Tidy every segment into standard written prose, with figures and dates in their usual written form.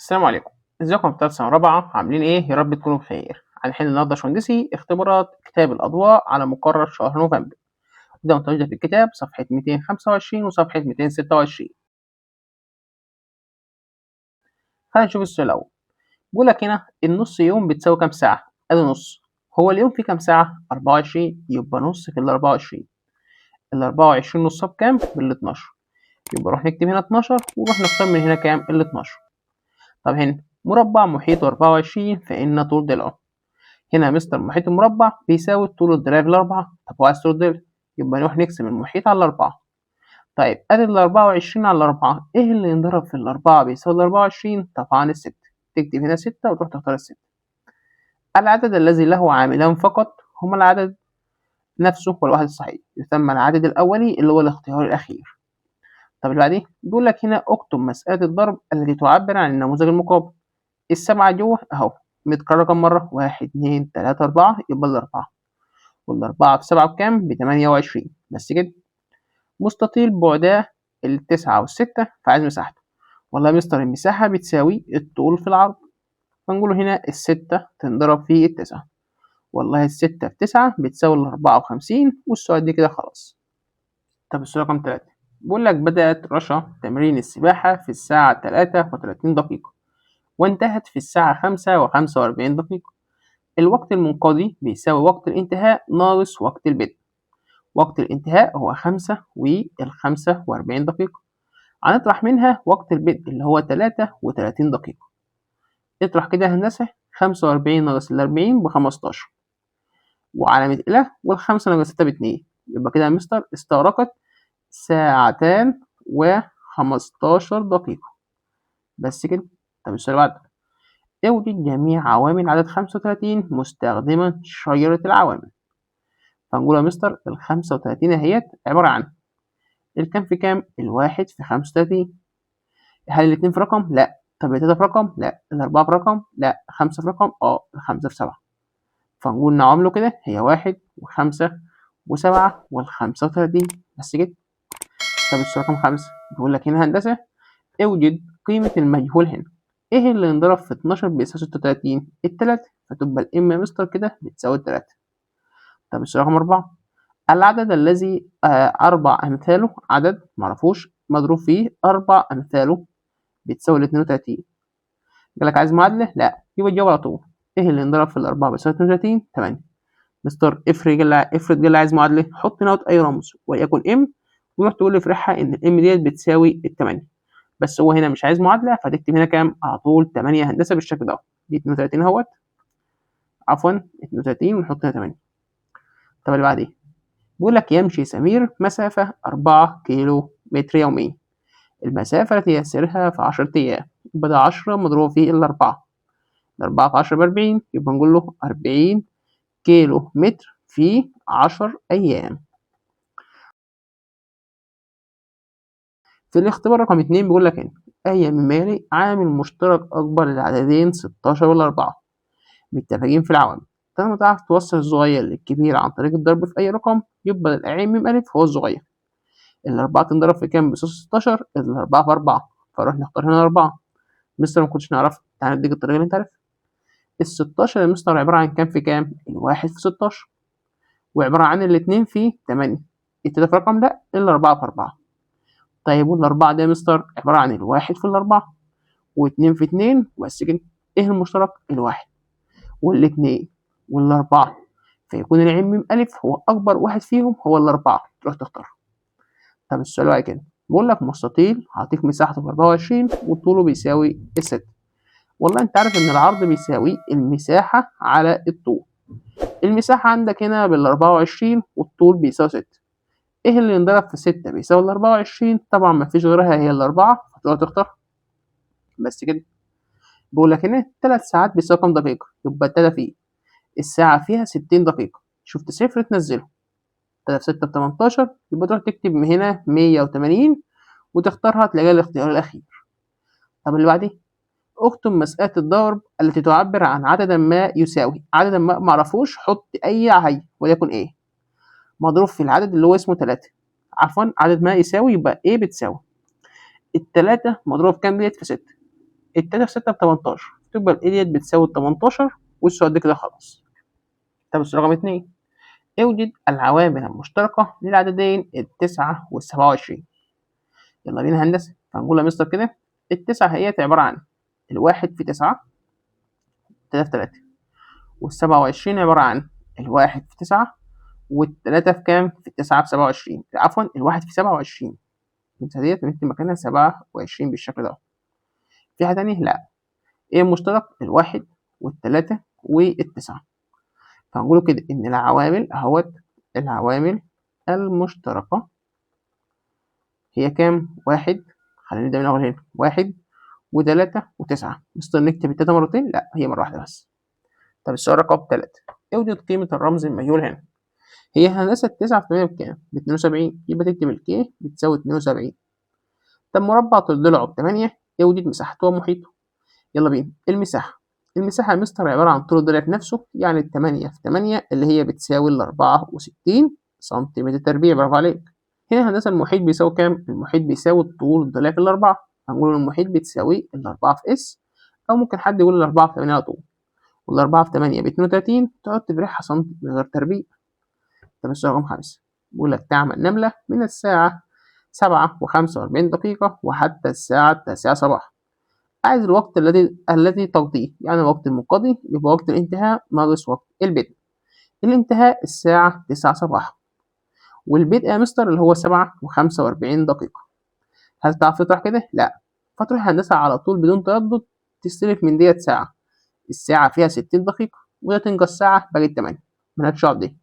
السلام عليكم. ازيكم في سنة رابعة عاملين ايه؟ يا رب تكونوا بخير. هنحل النهارده يا باشمهندسي اختبارات كتاب الأضواء على مقرر شهر نوفمبر. ده متواجدة في الكتاب صفحة 225 وصفحة 226. خلينا نشوف السؤال الأول. بيقول لك هنا النص يوم بتساوي كام ساعة؟ ادي نص. هو اليوم فيه كام ساعة؟ 24، يبقى نص في ال 24. ال 24 نصها بكام؟ بال 12. يبقى نروح نكتب هنا 12 ونروح نختار من هنا كام؟ ال 12. طب هنا مربع محيطه 24 فإن طول ضلعه. هنا يا مستر محيط المربع بيساوي طول الضلع في الأربعة. طب هو عايز طول الضلع، يبقى نروح نقسم المحيط على الأربعة. طيب أدي ال24 على الأربعة، إيه اللي ينضرب في الأربعة بيساوي ال24؟ طبعا الستة. تكتب هنا ستة وتروح تختار الستة. العدد الذي له عاملان فقط هما العدد نفسه والواحد الصحيح، يسمى العدد الأولي اللي هو الاختيار الأخير. طب اللي بعديه بيقول لك هنا اكتب مسألة الضرب التي تعبر عن النموذج المقابل. السبعة جوه أهو متكرر كام مرة؟ 1 2 3 4، يبقى الأربعة. والأربعة في سبعة بكام؟ ب28. بس كده. مستطيل بعداه التسعة والستة فعايز مساحته. والله يا مستر المساحة بتساوي الطول في العرض، فنقوله هنا الستة تنضرب في التسعة. والله الستة في تسعة بتساوي ال54، والسؤال دي كده خلاص. طب السؤال رقم 3 بيقول لك بدأت رشا تمرين السباحة في الساعة 3:30 دقيقة، وانتهت في الساعة 5:45 دقيقة. الوقت المنقضي بيساوي وقت الانتهاء ناقص وقت البدء. وقت الانتهاء هو 5:45 دقيقة. هنطرح منها وقت البدء اللي هو 33 دقيقة. اطرح كده يا هندسة 45 ناقص 40 ب15، وعلامة إله، والخمسة ناقص 6 ب2. يبقى كده يا مستر استغرقت ساعتان و15 دقيقة. بس كده. طب السؤال اللي بعده، اوجد جميع عوامل عدد 35 مستخدما شجرة العوامل. فنقول يا مستر ال35 اهيت عبارة عن الكام في كام؟ الواحد في 35. هل الاتنين في رقم؟ لا. طب التلاتة في رقم؟ لا. الأربعة في رقم؟ لا. خمسة في رقم؟ الخمسة في 7. فنقول نعامله كده هي 1 و5 و7 وال35. بس كده. طب السؤال رقم 5 بيقول لك هنا هندسة اوجد قيمة المجهول هنا. ايه اللي ينضرب في 12 بيساوي 36؟ التلاتة، فتبقى الام يا مستر كده بتساوي التلاتة. طب السؤال رقم 4 العدد الذي 4 أمثاله عدد معرفوش مضروب فيه 4 أمثاله بتساوي 32. جالك عايز معادلة؟ لا، يبقى تجاوب على طول. ايه اللي انضرب في الأربعة بيساوي 32؟ 8. مستر افرض جالي عايز معادلة، حط نوت أي رمز وليكن ام، وتروح تقول لي افرحها إن الام ديت بتساوي التمانية. بس هو هنا مش عايز معادلة، فتكتب هنا كام؟ على طول 8 هندسة بالشكل ده. دي 32 اهوت، عفوا 32 ونحط هنا 8. طب اللي بعديه بيقول لك يمشي سمير مسافة 4 كيلو متر يوميا. المسافة التي يسيرها في 10 أيام، يبقى ده 10 مضروب في الأربعة. الأربعة في 10 ب40، يبقى نقول له 40 كيلو متر في 10 أيام. في الاختبار رقم 2 بيقول لك هنا أي مما يلي عامل مشترك أكبر للعددين 16 وال4 متفقين في العوامل. طالما تعرف توصل الصغير للكبير عن طريق الضرب في أي رقم، يبقى الأعين من ألف هو الصغير. الأربعة تنضرب في كام بصوص 16؟ الأربعة في 4، فنروح نختار هنا 4. مستر ما كنتش نعرف، تعالى نديك الطريقة اللي أنت عارفها. ال16 يا مستر عبارة عن كام في كام؟ الواحد في 16، وعبارة عن الاتنين في 8. التلاتة في رقم؟ لأ، الأربعة في 4. طيب والأربعة دي يا مستر عبارة عن الواحد في الأربعة، واتنين في 2 بس كده. إيه المشترك؟ الواحد والاتنين والأربعة، فيكون العين ميم ألف هو أكبر واحد فيهم هو الأربعة، تروح تختار. طب السؤال بعد كده بيقول لك مستطيل هعطيك مساحته ب 24 وطوله بيساوي الستة. والله أنت عارف إن العرض بيساوي المساحة على الطول. المساحة عندك هنا بال24 والطول بيساوي 6. إيه اللي ينضرب في 6 بيساوي ال24؟ طبعا مفيش غيرها هي الأربعة، فتقدر تختار. بس كده. بيقول لك هنا 3 ساعات بيساوي كام دقيقة؟ يبقى 3 فيه الساعة فيها 60 دقيقة. شفت صفر تنزله. 3 في 6 ب18، يبقى تروح تكتب من هنا 180 وتختارها تلاقيها الاختيار الأخير. طب اللي بعديه اكتب مسألة الضرب التي تعبر عن عددا ما يساوي عددا ما معرفوش، حط أي عهي وليكن إيه مضروب في العدد اللي هو اسمه 3. عفوا عدد ما يساوي، يبقى إيه بتساوي التلاتة مضروب كام ديت في 6. التلاتة في 6 ب18، تبقى الإيديت بتساوي 18، والسؤال ده كده خلاص. طب السؤال رقم 2، اوجد العوامل المشتركة للعددين ال9 وال27. يلا بينا هندسة. فهنقول لمستر كده ال9 هي عبارة عن الواحد في 9 3 في 3، وال27 عبارة عن الواحد في 9 والتلاتة في كام؟ في 9 ب27، عفوا الواحد في 27، انت ديت نكتب مكانها 27 بالشكل ده. في حاجة تانية؟ لا. ايه المشترك؟ الواحد والتلاتة والتسعة. فهنقوله كده إن العوامل أهوت، العوامل المشتركة هي كام؟ واحد، خلينا نبدأ من الأول هنا، واحد وتلاتة وتسعة. مستر نكتب التلاتة مرتين؟ لأ، هي مرة واحدة بس. طب السؤال رقم 3، اوجد قيمة الرمز المجهول هنا. هي هندسة 9 في 8 بكام؟ ب72، يبقى تكتب الكي بتساوي 72. طب مربع الضلع ب8، اوجد مساحته ومحيطه. يلا بينا. المساحة يا مستر عبارة عن طول الضلع نفسه، يعني 8 في 8 اللي هي بتساوي 64 سنتيمتر تربيع. برافو عليك. هنا هندسة المحيط بيساوي كام؟ المحيط بيساوي طول الضلع في الأربعة. هنقول المحيط بتساوي الأربعة في اس، أو ممكن حد يقول الأربعة في 8 على طول. والأربعة في 8 ب32، تقعد تبرحها سنتي من غير تربيع. طب السؤال رقم 5 بيقول لك تعمل نملة من الساعة 7:45 وحتى الساعة 9 صباحا. عايز الوقت الذي تقضيه، يعني وقت المنقضي يبقى وقت الانتهاء ناقص وقت البدء. الانتهاء الساعة 9 صباحا، والبدء يا مستر اللي هو 7:45. هل تعرف تطرح كده؟ لا. فتروح هندسة على طول بدون تردد، تستلف من ديت ساعة. الساعة فيها 60 دقيقة، وده تنقص ساعة بقت 8. مالكش دعوة بدي.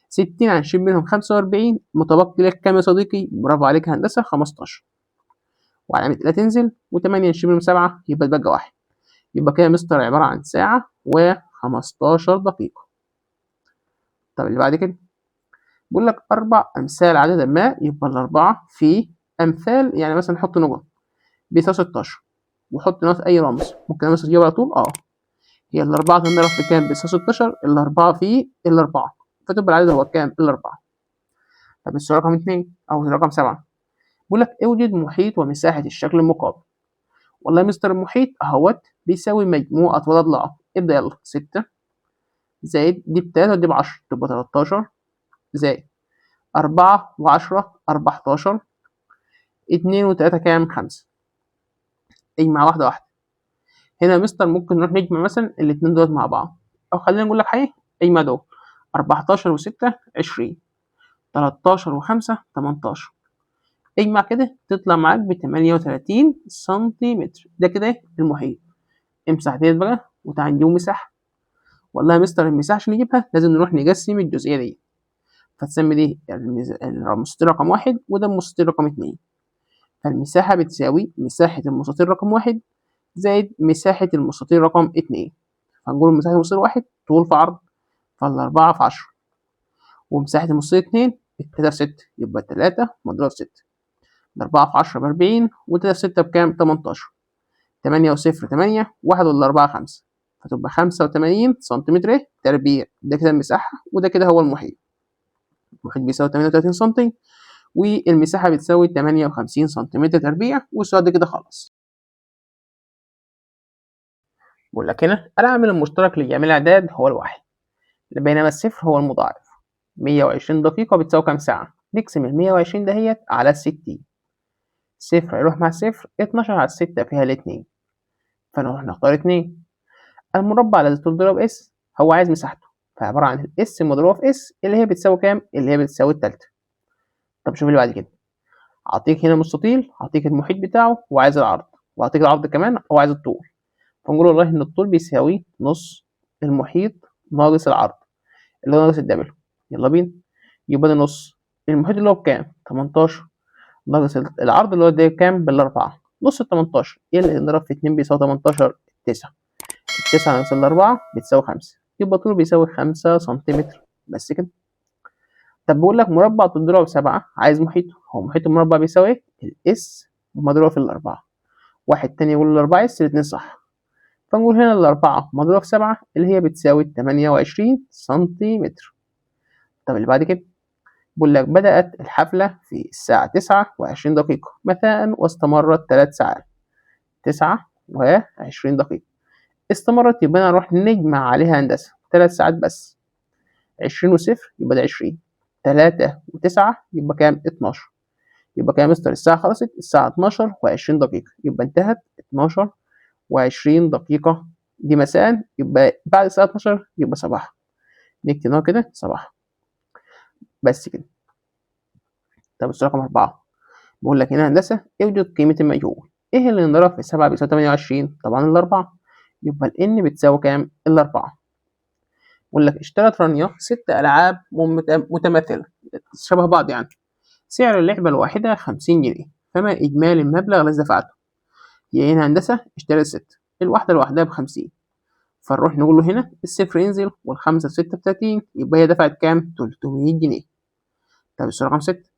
60 هنشيل منهم 45، متبقي لك كام يا صديقي؟ برافو عليك يا هندسة، 15. وعلامة لا تنزل، و8 نشيل منهم 7 يبقى اتبقى 1. يبقى كده مستر عبارة عن ساعة و15 دقيقة. طب اللي بعد كده بيقول لك 4 أمثال عدد ما، يبقى الأربعة في أمثال، يعني مثلا نحط نقط بيساوي 16، وحط نقط أي رمز. ممكن مثلا تجيب على طول هي الأربعة تنضرب في كام؟ بيساوي 16، الأربعة في الأربعة، فتبقى العدد هو كام؟ الأربعة. طب السؤال رقم 2 أو رقم 7 بيقول لك اوجد محيط ومساحة الشكل المقابل. والله يا مستر المحيط أهوت بيساوي مجموع أطوال أضلاعه. ابدأ يلا. 6 زائد دي ب3 ودي ب10 تبقى 13، زائد 4 و10 14، 2 و3 كام؟ 5. اجمع واحدة واحدة. هنا يا مستر ممكن نروح نجمع مثلا الاتنين دول مع بعض، أو خلينا نقول لك حاجة، اجمع دول 14 و6 20، 13 و5 18. اجمع كده تطلع معاك ب38 سنتيمتر. ده كده المحيط. امسح ديت بقى وتعال نجيب مساحة. والله يا مستر المساحة عشان نجيبها لازم نروح نقسم الجزئية دي، فتسمي دي المستطيل رقم 1 وده المستطيل رقم 2. فالمساحة بتساوي مساحة المستطيل رقم 1 زائد مساحة المستطيل رقم 2. هنقول مساحة المستطيل 1 طول في عرض، فالأربعة في 10، ومساحة المستطيل 2 3 في 6، يبقى 3 مضروب في 6. الأربعة في 10 ب40، و3 في 6 بكام؟ 18. 8 و0 8، 1 والأربعة 5، فتبقى 85 سنتيمتر تربيع. ده كده المساحة، وده كده هو المحيط. المحيط بيساوي 38 سنتي، والمساحة بتساوي 58 سنتيمتر تربيع. والسؤال ده كده خلاص. بقول لك هنا العامل المشترك لجميع الأعداد هو الواحد، بينما الصفر هو المضاعف. 120 دقيقة بتساوي كام ساعة؟ نقسم ال 120 دهيت على 60. صفر هيروح مع صفر، 12 على 6 فيها الاتنين، فنروح نختار 2. المربع الذي تضرب اس هو عايز مساحته، فعبارة عن الاس مضروبة في اس اللي هي بتساوي كام؟ اللي هي بتساوي التالتة. طب شوف اللي بعد كده، أعطيك هنا مستطيل، أعطيك المحيط بتاعه وعايز العرض، وأعطيك العرض كمان وعايز الطول. فنقول والله إن الطول بيساوي نص المحيط ناقص العرض اللي هو ناقص الدبل. يلا بينا. يبقى ده نص المحيط اللي هو بكام؟ 18 ناقص العرض اللي هو ده كام؟ بالأربعة. نص ال 18 إيه اللي نضرب في 2 بيساوي 18؟ 9. 9 ناقص الأربعة بتساوي 5، يبقى طوله بيساوي 5 سنتيمتر. بس كده. طب بيقول لك مربع تضربه ب7 عايز محيطه. هو محيط المربع بيساوي ايه؟ الاس مضروبة في الأربعة. واحد تاني يقول الأربعة اس، الاتنين صح. فنقول هنا الأربعة مضروبة في 7 اللي هي بتساوي 28 سنتيمتر. طب اللي بعد كده بيقول لك بدأت الحفلة في الساعة 9:20 مساء واستمرت 3 ساعات. 9 و20 دقيقة. استمرت يبقى أنا نروح نجمع عليها هندسة 3 ساعات بس. 20 وصفر يبقى ده 20، 3 و9 يبقى كام؟ 12. يبقى كام يا مستر؟ الساعة خلصت الساعة 12 و20 دقيقة، يبقى انتهت 12 و20 دقيقة دي مساء، يبقى بعد الساعة 12 يبقى صباح. نكتب هنا كده صباح بس كده. طب السؤال رقم 4 بيقول لك هنا هندسة اوجد قيمة المجهول. ايه اللي نضرب في 7 بيساوي 28؟ طبعا الأربعة، يبقى ال n بتساوي كام؟ الأربعة. بيقول لك اشترت رانيا 6 ألعاب متماثلة شبه بعض يعني، سعر اللعبة الواحدة 50 جنيه، فما إجمالي المبلغ الذي دفعته؟ هي هنا هندسة اشترت 6، الواحدة لوحدها ب50، فنروح نقول له هنا الصفر ينزل والخمسة ستة ب30، يبقى هي دفعت كام؟ 300 جنيه. طب السؤال رقم 6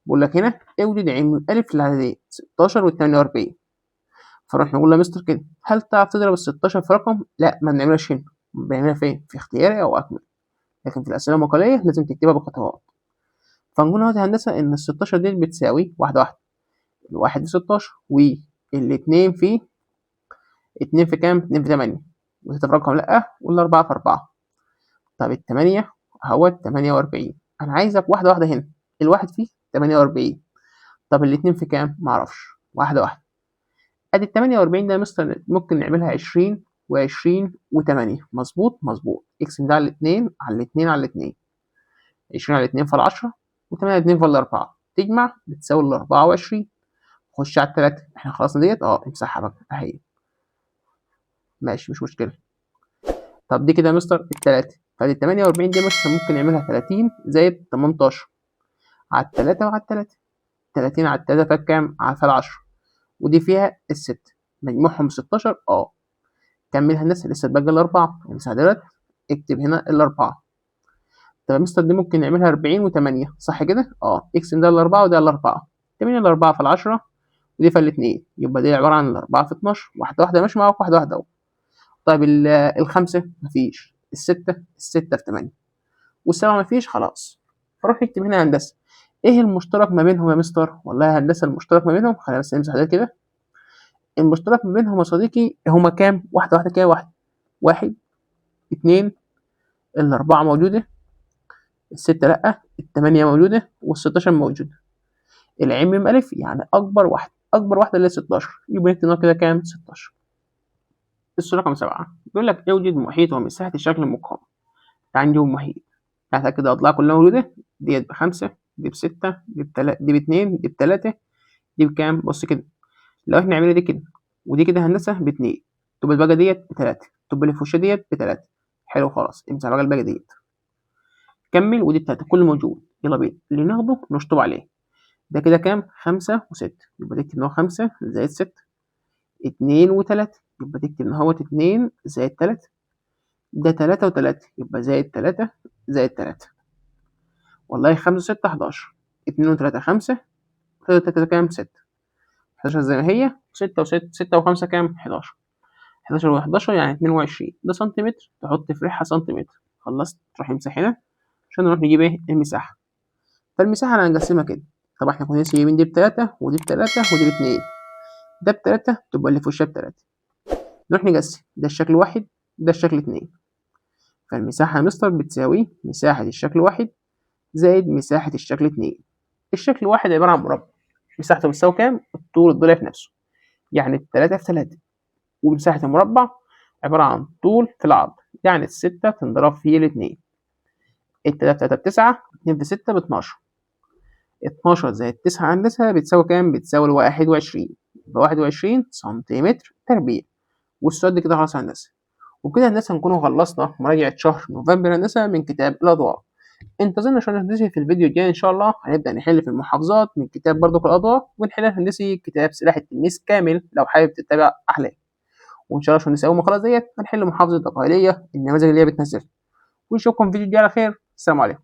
بيقول لك هنا اوجد عين من ألف لعددين 16 و48، فنروح نقول له يا مستر كده هل تعرف تضرب ال16 في رقم؟ لا ما بنعملهاش هنا، بنعملها فين؟ في اختياري أو أكمل، لكن في الأسئلة المقالية لازم تكتبها بخطوات. فنقول اهوت يا هندسة إن ال16 دي بتساوي واحدة واحدة، الواحد في 16 والاتنين في 2 في كام؟ 2 في 8 وتلاتة في رقم لأ، والأربعة في 4. طب التمانية اهوت 48، أنا عايزك واحدة واحدة هنا، الواحد فيه 48، طب الاتنين في كام؟ معرفش، واحدة واحدة. أدي ال48 ده يا مستر ممكن نعملها 20 و20 و8، مظبوط مظبوط، اقسم ده على الاتنين على الاتنين على الاتنين، 20 على الاتنين فال10 و8 على الاتنين فال4، تجمع بتساوي ال24. خش على التلاتة، احنا خلصنا ديت امسحها بقى اهي، ماشي مش مشكلة. طب دي كده يا مستر التلاتة، فدي 48 دي مثلا ممكن نعملها 30 زائد 18 على التلاتة وعلى التلاتة، 30 على التلاتة فيها كام؟ على 10، ودي فيها الستة، مجموعهم 16. كملها الناس لسه اتبقى الأربعة، المساحة ديت اكتب هنا الأربعة. طب يا مستر دي ممكن نعملها 40 و8 صح كده؟ اقسم ده الأربعة وده الأربعة، 8 الأربعة في 10 ودي في الاتنين، يبقى دي عبارة عن الأربعة في 12، واحدة واحدة ماشي معاك واحدة واحدة طيب الخمسة مفيش، الستة في 8 والسبعة مفيش خلاص، فروح نكتب هنا هندسة. ايه المشترك ما بينهم يا مستر؟ والله هندسة المشترك ما بينهم، خلينا بس نمسح ده كده، المشترك ما بينهم يا صديقي هما كام؟ واحدة واحدة كده، واحد اتنين، الأربعة موجودة، الستة لأ، التمانية موجودة، والستاشر موجودة، العين ميم ألف يعني أكبر واحدة اللي هي 16، يبقى نكتب كده كام؟ 16. السؤال رقم 7 بيقول لك اوجد محيط ومساحة الشكل المقام. عندي محيط هتلاقي كده الأضلاع كلها موجودة، ديت ب5 دي ب6 دي ب2 دي ب3 دي بكام؟ بص كده لو احنا عملنا دي كده ودي كده هندسة ب2، تبقى الباقي ديت ب3، تبقى اللي في وشها ديت ب3. حلو خلاص، امسح بقى الباقي ديت، كمل ودي ب3 كله موجود، يلا بينا اللي ناخده نشطب عليه. ده كده كام؟ 5 و6، يبقى تكتب ان هو 5 زائد 6، 2 و3 يبقى تكتب ان هو 2 زائد 3، ده 3 و3 يبقى زائد 3 زائد 3، والله 5 و6 11، 2 و3 5، 3 كده كام؟ 6، 11 زي ما هي، 6 و6 6 و5 كام؟ 11، 11 و11 يعني 22، ده سنتيمتر، تحط في ريحها سنتيمتر. خلصت تروح امسح هنا عشان نروح نجيب ايه؟ المساحة. فالمساحة أنا هنقسمها كده، طبعا احنا كنا لسه جايبين دي ب3 ودي ب3 ودي ب2، ده ب3 تبقى اللي في وشها ب3، نروح نقسم ده الشكل واحد ده الشكل 2، فالمساحة يا مستر بتساوي مساحة الشكل واحد زائد مساحة الشكل 2. الشكل واحد عبارة عن مربع، مساحته بتساوي كام؟ الطول الضلع في نفسه، يعني 3 في 3، ومساحة المربع عبارة عن طول في العرض، يعني ال6 تنضرب في ال2، ال3 في 3 ب9، 2 في 6 ب12، 12 زائد 9 هندسة بتساوي كام؟ بتساوي 21، يبقى 21 سنتيمتر تربيع. والسؤال ده كده خلاص هندسة، وبكده هندسة نكون خلصنا مراجعة شهر نوفمبر هندسة من كتاب الأضواء. انتظرنا شهر هندسي في الفيديو الجاي إن شاء الله، هنبدأ نحل في المحافظات من كتاب برضو الأضواء، ونحل هندسي كتاب سلاح التلميذ كامل لو حابب تتابع أحلام. وإن شاء الله شهر هندسي أول ما خلاص ديت هنحل محافظة القاهرية النماذج اللي هي بتنزل. ونشوفكم في الفيديو الجاي على خير، السلام عليكم.